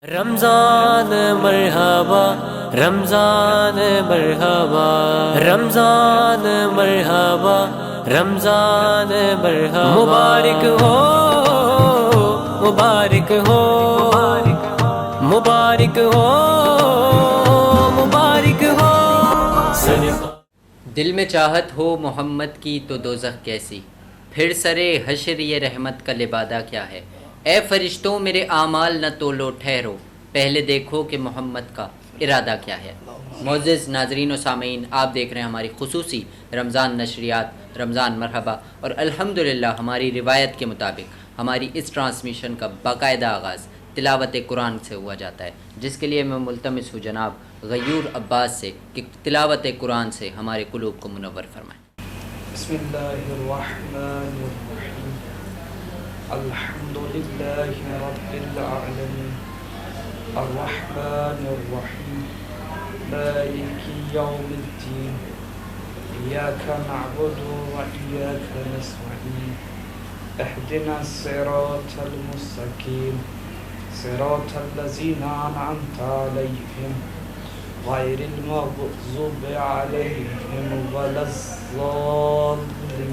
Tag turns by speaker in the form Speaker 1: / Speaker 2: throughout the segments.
Speaker 1: رمضان مرحبا رمضان مرحبا رمضان مرحبا رمضان مرحبا مبارک ہو مبارک ہو مبارک ہو مبارک ہو
Speaker 2: دل میں چاہت ہو محمد کی تو دوزخ کیسی، پھر سرے حشر یہ رحمت کا لبادہ کیا ہے۔ اے فرشتوں میرے اعمال نہ تولو، ٹھہرو پہلے دیکھو کہ محمد کا ارادہ کیا ہے۔ معزز ناظرین و سامعین، آپ دیکھ رہے ہیں ہماری خصوصی رمضان نشریات رمضان مرحبا، اور الحمدللہ ہماری روایت کے مطابق ہماری اس ٹرانسمیشن کا باقاعدہ آغاز تلاوت قرآن سے ہوا جاتا ہے، جس کے لیے میں ملتمس ہوں جناب غیور عباس سے کہ تلاوت قرآن سے ہمارے قلوب کو منور فرمائیں۔
Speaker 3: بسم اللہ الرحمن الرحیم، الحمد للہ رب العالمین، الرحمن الرحیم، مالک یوم الدین، ایاک نعبد و ایاک نستعین، اهدنا الصراط المستقیم، صراط الذین انعمت علیہم غیر المغضوب علیہم ولا الضالین۔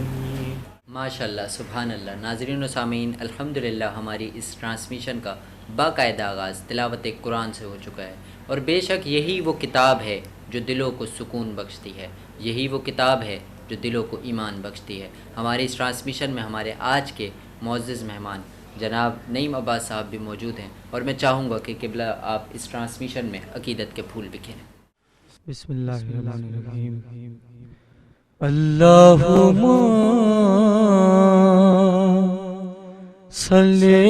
Speaker 2: ماشاءاللہ، سبحان اللہ۔ ناظرین و سامعین، الحمدللہ ہماری اس ٹرانسمیشن کا باقاعدہ آغاز تلاوت قرآن سے ہو چکا ہے، اور بے شک یہی وہ کتاب ہے جو دلوں کو سکون بخشتی ہے، یہی وہ کتاب ہے جو دلوں کو ایمان بخشتی ہے۔ ہماری اس ٹرانسمیشن میں ہمارے آج کے معزز مہمان جناب نعیم عباس صاحب بھی موجود ہیں، اور میں چاہوں گا کہ قبلہ آپ اس ٹرانسمیشن میں عقیدت کے پھول بکھیریں۔
Speaker 4: بسم اللہ الرحمن الرحیم۔ اللہم صلی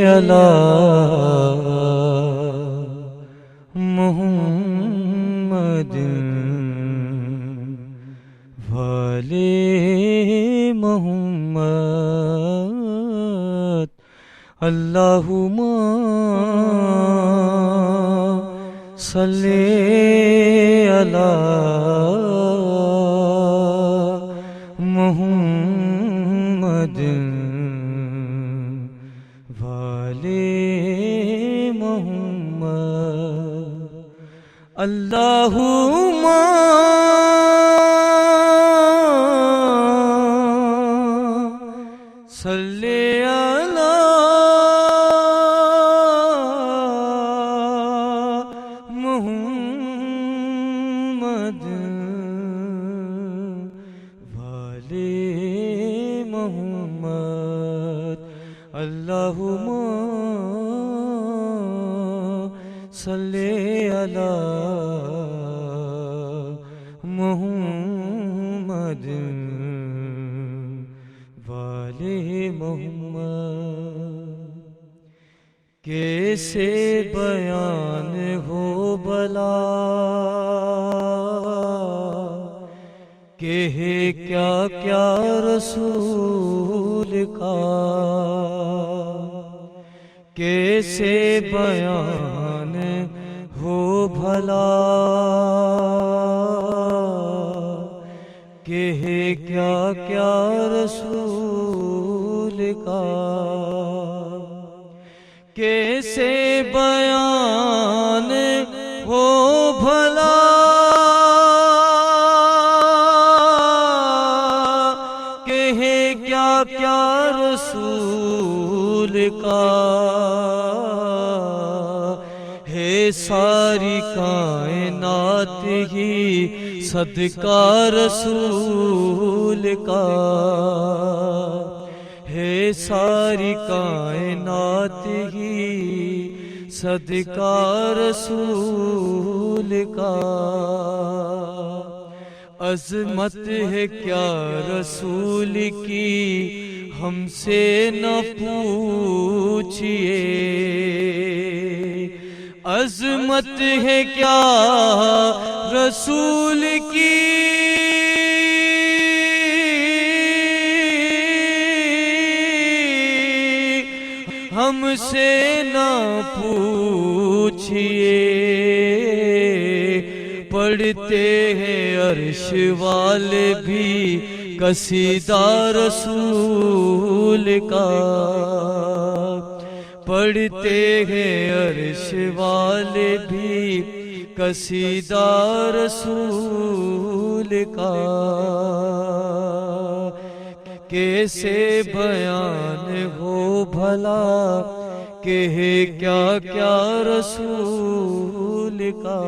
Speaker 4: علی محمد وآل محمد، اللہم صلی علی محمد وآل محمد، اللہم صلی علی محمد وآل محمد، اللہم صلی علی محمد وآل محمد۔ کیسے بیان ہو بلا کہ ہے کیا کیا رسول کا، کیسے بیان ہو بھلا کہ ہے کیا کیا رسول کا، کیسے بیان ہو بھلا کہ ہے کیا کیا رسول کا، ہے ساری کائنات ہی صدقہ رسول کا، ہے ساری کائنات ہی صدقہ رسول کا۔ عظمت ہے کیا رسول کی ہم سے نہ پوچھئے، عظمت ہے کیا رسول کی ہم سے نہ پوچھئے، پڑھتے ہیں عرش والے بھی قصیدہ رسول کا، پڑھتے ہیں عرش والے بھی قصیدہ رسول کا، کیسے بیان ہو بھلا کہ ہے کیا کیا رسول کا۔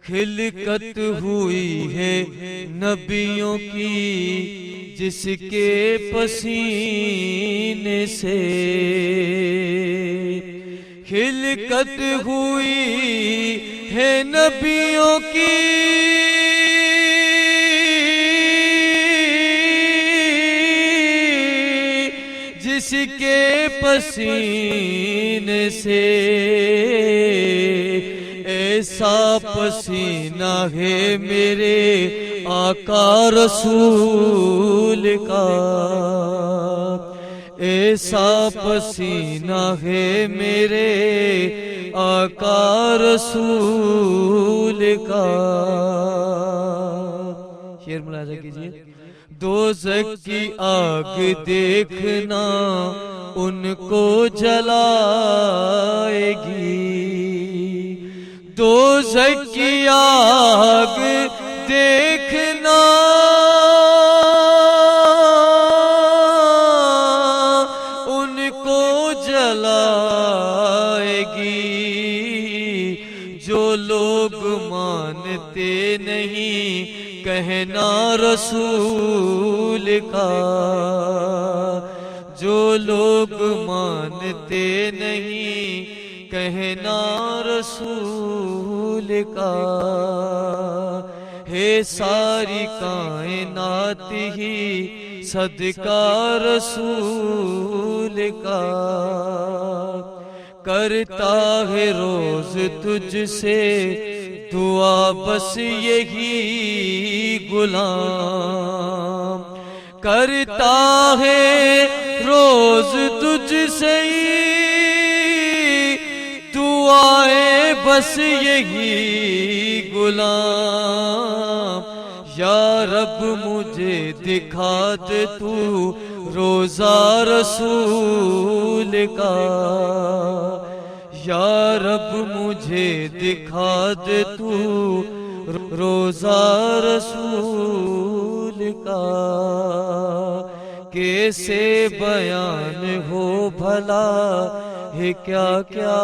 Speaker 4: خلقت ہوئی ہے نبیوں کی جس کے پسینے سے، خلقت ہوئی ہے نبیوں کی جس کے پسینے سے، ایسا پسینہ ہے میرے آقا رسول کا، ایسا پسینہ ہے میرے آقا رسول کا۔ شعر ملاحظہ کیجئے۔ دوزخ کی آگ دیکھنا ان کو جلائے گی، دوزخ کی آگ دیکھنا ان کو جلائے گی، جو لوگ مانتے نہیں کہنا رسول کا، جو لوگ مانتے نہیں کہنا رسول کا، ہے ساری کائنات ہی صدقہ رسول کا، کرتا ہے روز تجھ سے دعا بس یہی غلام، کرتا ہے روز تجھ سے دعائیں بس یہی غلام، یا رب مجھے دکھا دے تو روزہ رسول کا، یا رب مجھے دکھا دے تو روزہ رسول کا، کیسے بیان ہو بھلا ہے کیا کیا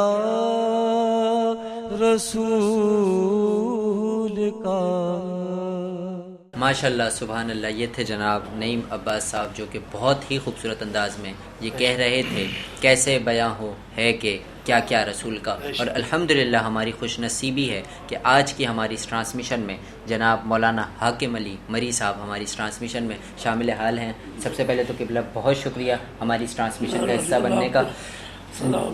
Speaker 4: رسول کا۔
Speaker 2: ماشاءاللہ سبحان اللہ، یہ تھے جناب نعیم عباس صاحب جو کہ بہت ہی خوبصورت انداز میں یہ کہہ رہے تھے کیسے بیاں ہو ہے کہ کیا کیا رسول کا۔ اور الحمدللہ ہماری خوش نصیبی ہے کہ آج کی ہماری اس ٹرانسمیشن میں جناب مولانا حاکم علی مری صاحب ہماری اس ٹرانسمیشن میں شامل حال ہیں۔ سب سے پہلے تو قبلہ بہت شکریہ ہماری اس ٹرانسمیشن کا حصہ بننے کا۔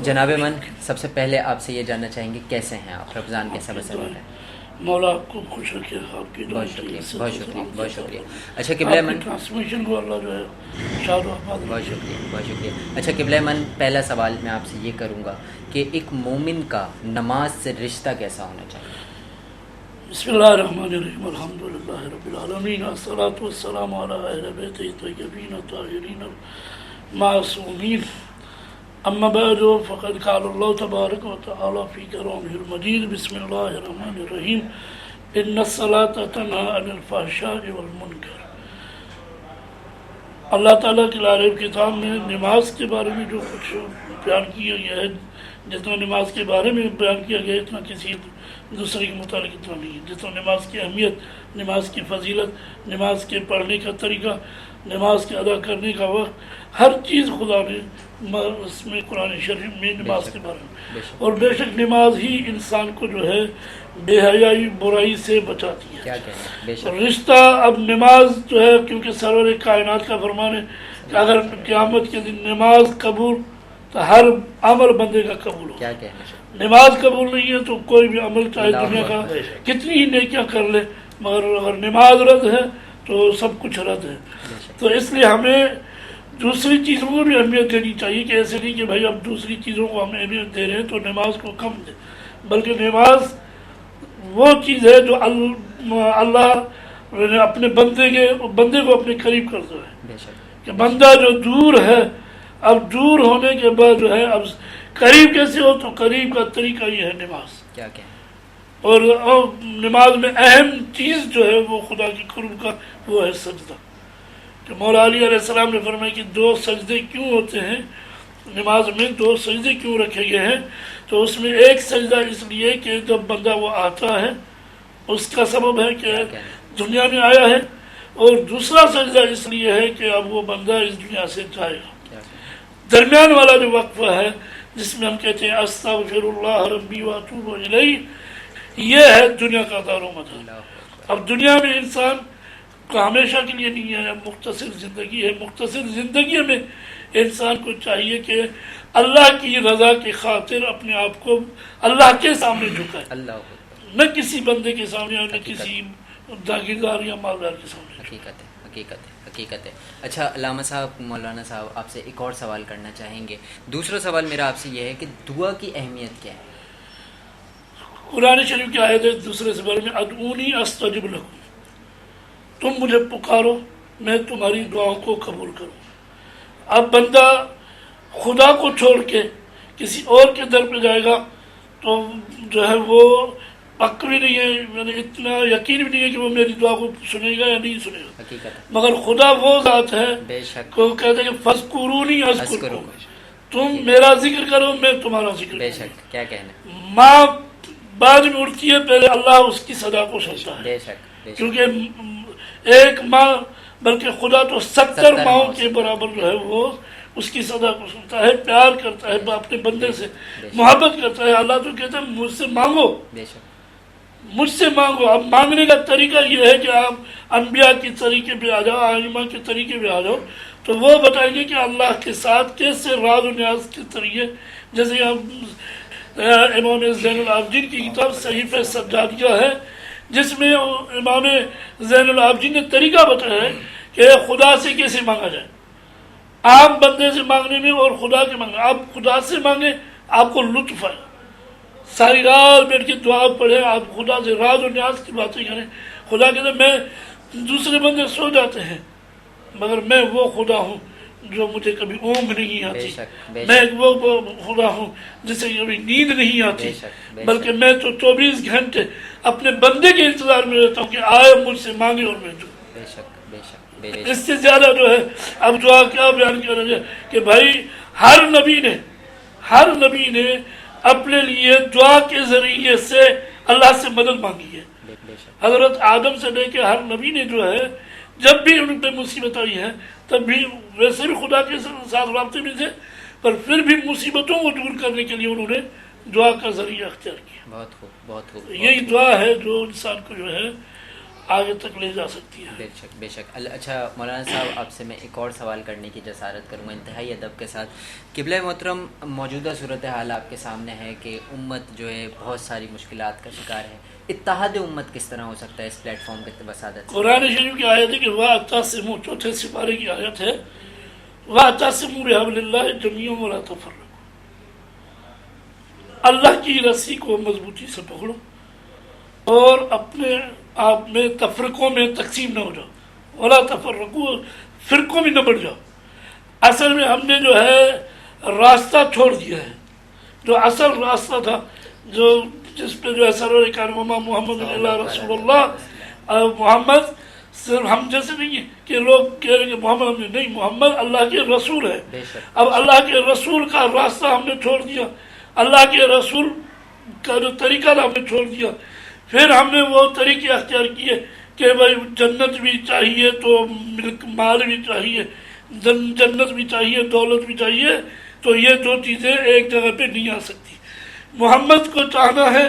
Speaker 2: جناب من، سب سے پہلے آپ سے یہ جاننا چاہیں گے کیسے ہیں آپ، رمضان کیسا بسر ہو رہا ہے؟
Speaker 5: مولا آپ کو خوش رکھے، آپ کی
Speaker 2: بہت شکریہ بہت شکریہ بہت شکریہ۔ اچھا قبلہ من،
Speaker 5: ٹرانسمیشن کو اللہ جو ہے شاد و آباد۔
Speaker 2: بہت شکریہ بہت شکریہ۔ اچھا قبلہ من، پہلا سوال میں آپ سے یہ کروں گا کہ ایک مومن کا نماز سے رشتہ کیسا ہونا چاہیے؟
Speaker 5: بسم اللہ الرحمن الرحیم، الحمدللہ رب العالمین، الصلاۃ والسلام علی اہل بیتہ الطیبین الطاہرین المعصومین، اما بعد فقد قال اللہ تبارک و تعالی فی کلامہ المجید، بسم اللہ الرحمن الرحیم، ان الصلاۃ تنہی عن الفحشاء والمنکر۔ اللہ تعالیٰ کے لارب کتاب میں نماز کے بارے میں جو کچھ بیان کیا گیا ہے، جتنا نماز کے بارے میں بیان کیا گیا ہے اتنا کسی دوسرے کے متعلق اتنا نہیں ہے، جتنا نماز کی اہمیت، نماز کی فضیلت، نماز کے پڑھنے کا طریقہ، نماز کے ادا کرنے کا وقت، ہر چیز خدا نے اس میں قرآن شریف میں نماز کے بارے میں، اور بے شک نماز ہی انسان کو جو ہے بے حیائی برائی سے بچاتی ہے۔ اور رشتہ اب نماز جو ہے، کیونکہ سرور کائنات کا فرمان ہے کہ اگر قیامت کے دن نماز قبول تو ہر عمل بندے کا قبول ہو، نماز قبول نہیں ہے تو کوئی بھی عمل چاہے دنیا کا کتنی ہی نیکیاں کر لے، مگر اگر نماز رد ہے تو سب کچھ رد ہے۔ تو اس لیے ہمیں دوسری چیزوں کو بھی اہمیت دینی چاہیے کہ ایسے نہیں کہ بھائی اب دوسری چیزوں کو ہم اہمیت دے رہے ہیں تو نماز کو کم دیں، بلکہ نماز وہ چیز ہے جو اللہ نے اپنے بندے کو اپنے قریب کرتا ہے، کہ بندہ جو دور ہے اب دور ہونے کے بعد جو ہے اب قریب کیسے ہو؟ تو قریب کا طریقہ یہ ہے نماز.
Speaker 2: کیا کہیں؟
Speaker 5: اور نماز میں اہم چیز جو ہے وہ خدا کی قرب کا وہ ہے سجدہ. کہ مولا علی علیہ السلام نے فرمایا کہ 2 سجدے کیوں ہوتے ہیں نماز میں، 2 سجدے کیوں رکھے گئے ہیں؟ تو اس میں ایک سجدہ اس لیے کہ جب بندہ وہ آتا ہے اس کا سبب ہے کہ دنیا میں آیا ہے، اور دوسرا سجدہ اس لیے ہے کہ اب وہ بندہ اس دنیا سے جائے گا. درمیان والا جو وقفہ ہے جس میں ہم کہتے ہیں استغفر اللہ ربی واتوب الیہ، یہ ہے دنیا کا دار و مدار. اب دنیا میں انسان کا ہمیشہ کے لیے نہیں ہے، مختصر زندگی ہے. مختصر زندگی میں انسان کو چاہیے کہ اللہ کی رضا کی خاطر اپنے آپ کو اللہ کے سامنے جھکائے،
Speaker 2: اللہ
Speaker 5: نہ کسی بندے کے سامنے اور نہ کسی جاگیردار یا مالدار کے سامنے.
Speaker 2: حقیقت ہے، حقیقت ہے، حقیقت ہے. اچھا علامہ صاحب، مولانا صاحب، آپ سے ایک اور سوال کرنا چاہیں گے. دوسرا سوال میرا آپ سے یہ ہے کہ دعا کی اہمیت کیا ہے؟
Speaker 5: قرآن شریف کی آیت ہے دوسرے سورہ میں ادعونی استجب لکم، تم مجھے پکارو میں تمہاری دعاؤں کو قبول کروں. اب بندہ خدا کو چھوڑ کے کسی اور کے در پہ جائے گا تو جو ہے وہ پک بھی نہیں ہے، یعنی اتنا یقین بھی نہیں ہے کہ وہ میری دعا کو سنے گا یا نہیں سنے گا.
Speaker 2: حقیقت ہے،
Speaker 5: مگر خدا وہ ذات ہے
Speaker 2: بے شک،
Speaker 5: کہ کہتے ہیں کہ فَاذْكُرُونِي
Speaker 2: اذکرکم.
Speaker 5: أَذْكُرْكُم، تم میرا ذکر کرو میں تمہارا ذکر
Speaker 2: بے
Speaker 5: کروں.
Speaker 2: شک، کیا کہنا.
Speaker 5: ماں بعد میں اٹھتی ہے، پہلے اللہ اس کی صدا کو سنتا ہے،
Speaker 2: بے شک، بے شک.
Speaker 5: کیونکہ ایک ماں بلکہ خدا تو 70 ماؤں کے برابر جو ہے وہ اس کی صدا کو سنتا ہے، پیار کرتا ہے اپنے بندے سے، محبت کرتا ہے. اللہ تو کہتا ہے مجھ سے مانگو،
Speaker 2: بے شک،
Speaker 5: مجھ سے مانگو. اب مانگنے کا طریقہ یہ ہے کہ آپ انبیاء کے طریقے پہ آ جاؤ، ائمہ کے طریقے پہ آ جاؤ تو وہ بتائیں گے کہ اللہ کے ساتھ کیسے راز و نیاز کے طریقے. جیسے امام زین العابدین کی کتاب صحیفہ سجادیہ ہے جس میں امام زین العابدین نے طریقہ بتایا ہے کہ خدا سے کیسے مانگا جائے. عام بندے سے مانگنے میں اور خدا کے مانگنے. آپ خدا سے مانگیں آپ کو لطف ہے، ساری رات بیٹھ کے دعا پڑھیں، آپ خدا سے راز و نیاز کی باتیں کریں. خدا کہتے ہیں میں دوسرے بندے سو جاتے ہیں مگر میں وہ خدا ہوں جو مجھے کبھی اونگ نہیں آتی، میں وہ خدا ہوں جسے کبھی نیند نہیں آتی، بلکہ میں تو 24 گھنٹے اپنے بندے کے انتظار میں رہتا ہوں کہ آئے مجھ سے مانگے اور میں دوں.
Speaker 2: بے شک، بے شک.
Speaker 5: اس سے زیادہ جو ہے اب دعا کیا بیان کر رہے ہیں کہ بھائی ہر نبی نے اپنے لیے دعا کے ذریعے سے اللہ سے مدد مانگی ہے. حضرت آدم سے لے کے ہر نبی نے جو ہے جب بھی ان پہ مصیبت آئی ہے تب بھی ویسے بھی خدا کے ساتھ رابطے میں تھے، پر پھر بھی مصیبتوں کو دور کرنے کے لیے انہوں نے دعا کا ذریعہ اختیار کیا.
Speaker 2: بہت خوب، بہت خوب.
Speaker 5: یہی دعا ہے جو انسان کو جو ہے آگے تک لے جا سکتی ہے.
Speaker 2: بے شک، بے شک. اچھا مولانا صاحب، آپ سے میں ایک اور سوال کرنے کی جسارت کروں گا انتہائی ادب کے ساتھ. قبلہ محترم، موجودہ صورتحال آپ کے سامنے ہے کہ امت جو ہے بہت ساری مشکلات کا شکار ہے. اتحاد امت کس طرح ہو سکتا ہے اس پلیٹ فارم کے وسادت سے؟
Speaker 5: قرآن شریف کی آیت ہے کہ وَاعْتَصِمُوا، چوتھے سپارے کی آیت ہے وَاعْتَصِمُوا بِحَبْلِ اللَّهِ جَمِيعًا وَلَا تَفَرَّقُوا. اللہ کی رسی کو مضبوطی سے پکڑو اور اپنے آپ میں تفرقوں میں تقسیم نہ ہو جاؤ. وَلَا تَفَرَّقُوا، فرقوں میں نہ بڑھ جاؤ. اصل میں ہم نے جو ہے راستہ چھوڑ دیا ہے، جو اصل راستہ تھا جو جس پہ جو ہے سرور کائنات محمد اللہ رسول اللہ، محمد صرف ہم جیسے نہیں ہے کہ لوگ کہہ رہے ہیں کہ محمد ہم نے نہیں، محمد اللہ کے رسول ہے. اب اللہ کے رسول کا راستہ ہم نے چھوڑ دیا، اللہ کے رسول کا جو طریقہ تھا ہم نے چھوڑ دیا. پھر ہم نے وہ طریقے اختیار کیے کہ بھائی جنت بھی چاہیے تو مال بھی چاہیے، جنت بھی چاہیے دولت بھی چاہیے، تو یہ دو چیزیں ایک جگہ پہ نہیں آ سکتی. محمد کو چاہنا ہے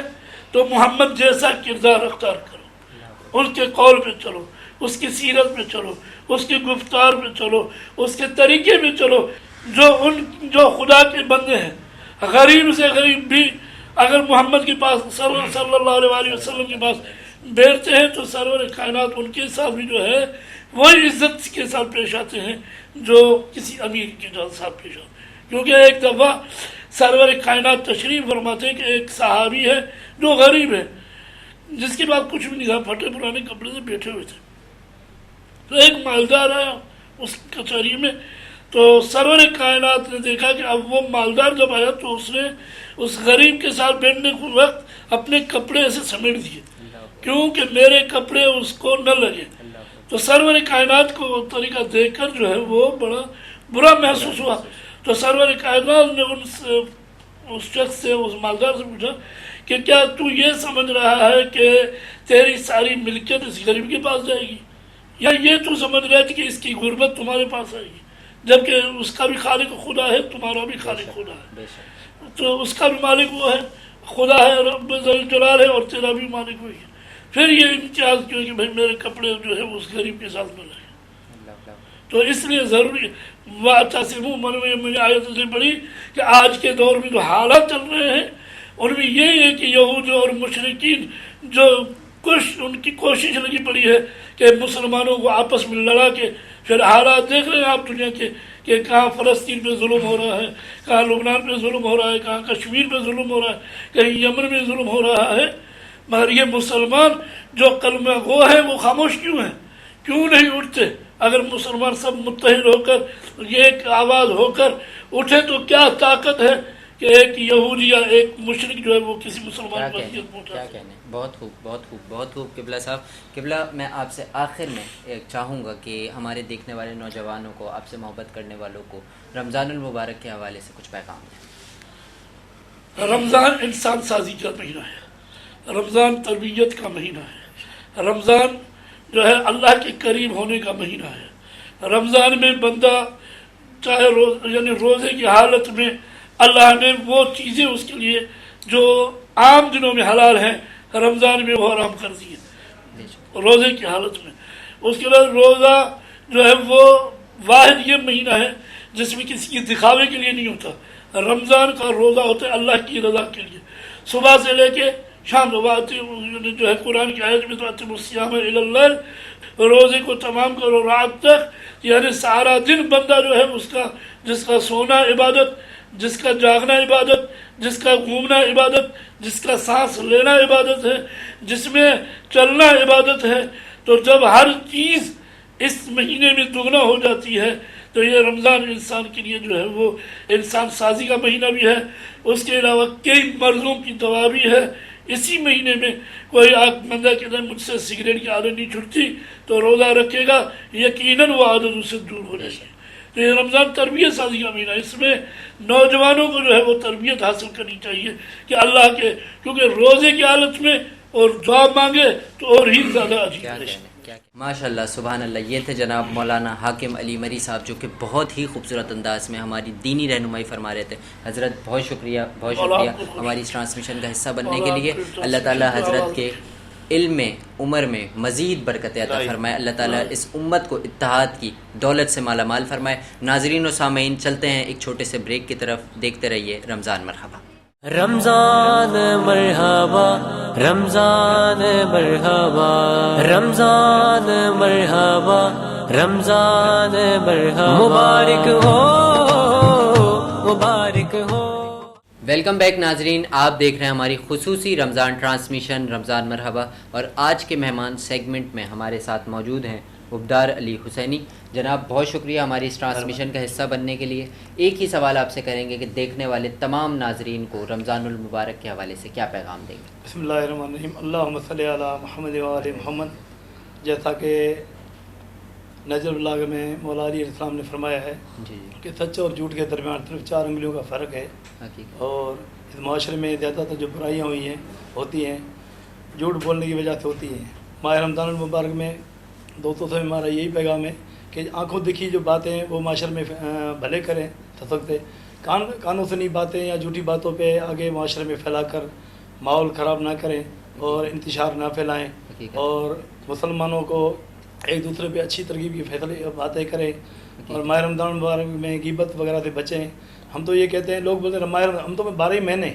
Speaker 5: تو محمد جیسا کردار اختیار کرو، اس کے قول پہ چلو، اس کی سیرت پہ چلو، اس کی گفتار پہ چلو، اس کے طریقے پہ چلو. جو خدا کے بندے ہیں غریب سے غریب بھی اگر محمد کے پاس صلی اللہ علیہ وسلم کے پاس بیٹھتے ہیں تو سرور کائنات ان کے ساتھ بھی جو ہے وہی عزت کے ساتھ پیش آتے ہیں جو کسی امیر کے ساتھ پیش آتے ہیں. کیونکہ ایک دفعہ سرور کائنات تشریف فرماتے ہیں کہ ایک صحابی ہے جو غریب ہے، جس کے بعد کچھ بھی نہیں تھا، پھٹے پرانے کپڑے سے بیٹھے ہوئے تھے. تو ایک مالدار آیا اس کچہری میں تو سرور کائنات نے دیکھا کہ اب وہ مالدار جب آیا تو اس نے اس غریب کے ساتھ بیٹھنے کے وقت اپنے کپڑے ایسے سمیٹ دیے کیونکہ میرے کپڑے اس کو نہ لگے. تو سرور کائنات کو وہ طریقہ دیکھ کر جو ہے وہ بڑا برا محسوس ہوا. تو سرور کائنات نے اس شخص سے اس مالدار سے پوچھا کہ کیا تو یہ سمجھ رہا ہے کہ تیری ساری ملکیت اس غریب کے پاس جائے گی یا یہ تو سمجھ رہا ہے کہ اس کی غربت تمہارے پاس آئے گی جبکہ اس کا بھی خالق خدا ہے تمہارا بھی خالق خدا ہے. تو اس کا بھی مالک وہ ہے خدا ہے رب ذل جلال ہے اور تیرا بھی مالک وہی ہے. پھر یہ امتیاز کیوں کہ بھائی میرے کپڑے جو ہے اس غریب کے ساتھ ملے. تو اس لیے ضروری وَاعْتَصِمُوا میں نے آیت سے پڑھی کہ آج کے دور میں جو حالات چل رہے ہیں ان میں یہی ہے کہ یہود اور مشرکین جو ان کی کوشش لگی پڑی ہے کہ مسلمانوں کو آپس میں لڑا کے پھر حالات دیکھ رہے ہیں آپ دنیا کے کہ کہاں فلسطین پہ ظلم ہو رہا ہے, کہاں لبنان پہ ظلم ہو رہا ہے, کہاں کشمیر پہ ظلم ہو رہا ہے, کہیں یمن میں ظلم ہو رہا ہے. مگر یہ مسلمان جو کلمہ گو ہیں وہ خاموش کیوں ہیں, کیوں نہیں اٹھتے؟ اگر مسلمان سب متحد ہو کر یہ ایک آواز ہو کر اٹھے تو کیا طاقت ہے کہ ایک یہودی یا ایک مشرک جو ہے وہ کسی مسلمان پر اذیت پہنچا.
Speaker 2: کیا کہنے. بہت خوب بہت خوب بہت خوب. قبلہ صاحب, قبلہ میں آپ سے آخر میں ایک چاہوں گا کہ ہمارے دیکھنے والے نوجوانوں کو, آپ سے محبت کرنے والوں کو رمضان المبارک کے حوالے سے کچھ پیغام دیں.
Speaker 5: رمضان انسان سازی کا مہینہ ہے, رمضان تربیت کا مہینہ ہے, رمضان جو ہے اللہ کے قریب ہونے کا مہینہ ہے. رمضان میں بندہ چاہے یعنی روزے کی حالت میں اللہ نے وہ چیزیں اس کے لیے جو عام دنوں میں حلال ہیں رمضان میں وہ حرام کر دی ہے روزے کی حالت میں. اس کے بعد روزہ جو ہے وہ واحد یہ مہینہ ہے جس میں کسی کے دکھاوے کے لیے نہیں ہوتا. رمضان کا روزہ ہوتا ہے اللہ کی رضا کے لیے, صبح سے لے کے شام جو ہے قرآن کی آیت میں تو اتموا الصیام الی اللیل, روزے کو تمام کرو رات تک, یعنی سارا دن بندہ جو ہے اس کا جس کا سونا عبادت, جس کا جاگنا عبادت, جس کا گھومنا عبادت, جس کا سانس لینا عبادت ہے, جس میں چلنا عبادت ہے. تو جب ہر چیز اس مہینے میں دگنا ہو جاتی ہے تو یہ رمضان انسان کے لیے جو ہے وہ انسان سازی کا مہینہ بھی ہے. اس کے علاوہ کئی مرضوں کی دوا بھی ہے. اسی مہینے میں کوئی آگ بندہ کہتا ہے مجھ سے سگریٹ کی عادت نہیں چھوٹتی تو روزہ رکھے گا, یقیناً وہ عادت اس سے دور ہو جائے گی. تو یہ رمضان تربیت سازی کا مہینہ, اس میں نوجوانوں کو جو ہے وہ تربیت حاصل کرنی چاہیے کہ اللہ کے, کیونکہ روزے کی حالت میں اور دعا مانگے تو اور ہی زیادہ عجیب ہے.
Speaker 2: ماشاء اللہ سبحان اللہ. یہ تھے جناب مولانا حاکم علی مری صاحب جو کہ بہت ہی خوبصورت انداز میں ہماری دینی رہنمائی فرما رہے تھے. حضرت بہت شکریہ ہماری اس ٹرانسمیشن کا حصہ بننے کے لیے. اللہ تعالیٰ حضرت کے علم میں عمر میں مزید برکت عطا فرمائے. اللہ تعالیٰ اس امت کو اتحاد کی دولت سے مالا مال فرمائے. ناظرین و سامعین, چلتے ہیں ایک چھوٹے سے بریک کی طرف. دیکھتے رہیے رمضان مرحبا.
Speaker 1: رمضان مرحبا رمضان مرحبا رمضان مرحبا رمضان مرحبا مبارک ہو مبارک ہو.
Speaker 2: ویلکم بیک ناظرین, آپ دیکھ رہے ہیں ہماری خصوصی رمضان ٹرانسمیشن رمضان مرحبا, اور آج کے مہمان سیگمنٹ میں ہمارے ساتھ موجود ہیں عبدار علی حسینی. جناب بہت شکریہ ہماری اس ٹرانسمیشن کا حصہ بننے کے لیے. ایک ہی سوال آپ سے کریں گے کہ دیکھنے والے تمام ناظرین کو رمضان المبارک کے حوالے سے کیا پیغام دیں گے؟
Speaker 6: بسم اللہ الرحمن الرحیم. اللہم صلی علی محمد و آل محمد. جیسا کہ نجر البلاغہ میں مولا علیہ السلام نے فرمایا ہے
Speaker 2: جی
Speaker 6: کہ سچ اور جھوٹ کے درمیان صرف 4 انگلیوں کا فرق ہے, اور اس معاشرے میں زیادہ تر جو برائیاں ہوتی ہیں جھوٹ بولنے کی وجہ سے ہوتی ہیں. ماہ رمضان المبارک میں دوستوں سے ہمارا یہی پیغام ہے کہ آنکھوں دکھی جو باتیں ہیں وہ معاشرے میں بھلے کریں سکتے, کانوں سنی باتیں یا جھوٹی باتوں پہ آگے معاشرے میں پھیلا کر ماحول خراب نہ کریں اور انتشار نہ پھیلائیں, اور مسلمانوں کو ایک دوسرے پہ اچھی ترغیب کی فیصلے باتیں کریں, اور ماہ رمضان مبارک میں غیبت وغیرہ سے بچیں. ہم تو یہ کہتے ہیں, لوگ بولتے ہیں ماہ رمضان, ہم تو 12 مہینے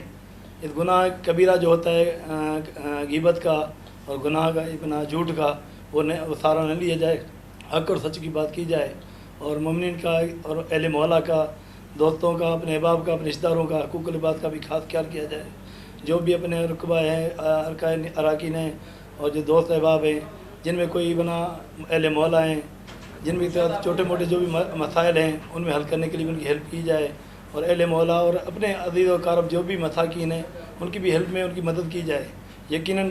Speaker 6: اس گناہ کبیرہ جو ہوتا ہے غیبت کا اور گناہ کا گناہ جھوٹ کا وہ سارا نہ لیا جائے, حق اور سچ کی بات کی جائے, اور مومنین کا اور اہل محلہ کا, دوستوں کا, اپنے احباب کا, اپنے رشتہ داروں کا, حقوق العباد کا بھی خاص خیال کیا جائے. جو بھی اپنے رقبہ ہیں, اراکین ہیں, اور جو دوست احباب ہیں جن میں کوئی بنا اہل محلہ ہیں جن میں چھوٹے موٹے جو بھی مسائل ہیں ان میں حل کرنے کے لیے ان کی ہیلپ کی جائے، اور اہل مولا اور اپنے عزیز و اقارب جو بھی مساکین ہیں ان کی بھی ہیلپ میں ان کی مدد کی جائے۔ یقیناً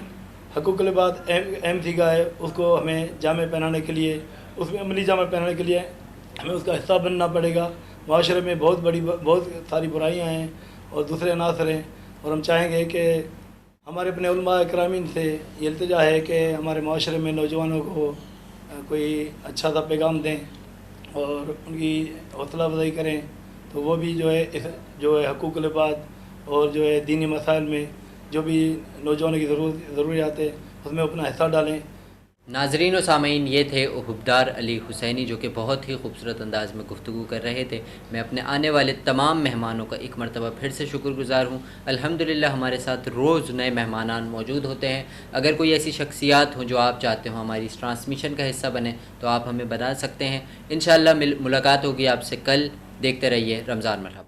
Speaker 6: حقوق العباد اہم سیگا ہے، اس کو ہمیں جامع پہنانے کے لیے، اس میں عملی جامع پہنانے کے لیے ہمیں اس کا حصہ بننا پڑے گا۔ معاشرے میں بہت ساری برائیاں ہیں اور دوسرے عناصر ہیں، اور ہم چاہیں گے کہ ہمارے اپنے علماء اکرامین سے یہ التجا ہے کہ ہمارے معاشرے میں نوجوانوں کو کوئی اچھا سا پیغام دیں اور ان کی حوصلہ افزائی کریں، تو وہ بھی جو ہے حقوق العباد اور جو ہے دینی مسائل میں جو بھی نوجوانوں کی ضروریات ہے اس میں اپنا حصہ ڈالیں۔
Speaker 2: ناظرین و سامعین، یہ تھے عہدیدار علی حسینی جو کہ بہت ہی خوبصورت انداز میں گفتگو کر رہے تھے۔ میں اپنے آنے والے تمام مہمانوں کا ایک مرتبہ پھر سے شکر گزار ہوں۔ الحمدللہ ہمارے ساتھ روز نئے مہمانان موجود ہوتے ہیں۔ اگر کوئی ایسی شخصیات ہوں جو آپ چاہتے ہوں ہماری اس ٹرانسمیشن کا حصہ بنیں تو آپ ہمیں بتا سکتے ہیں۔ انشاءاللہ ملاقات ہوگی آپ سے کل۔ دیکھتے رہیے رمضان مرحبا۔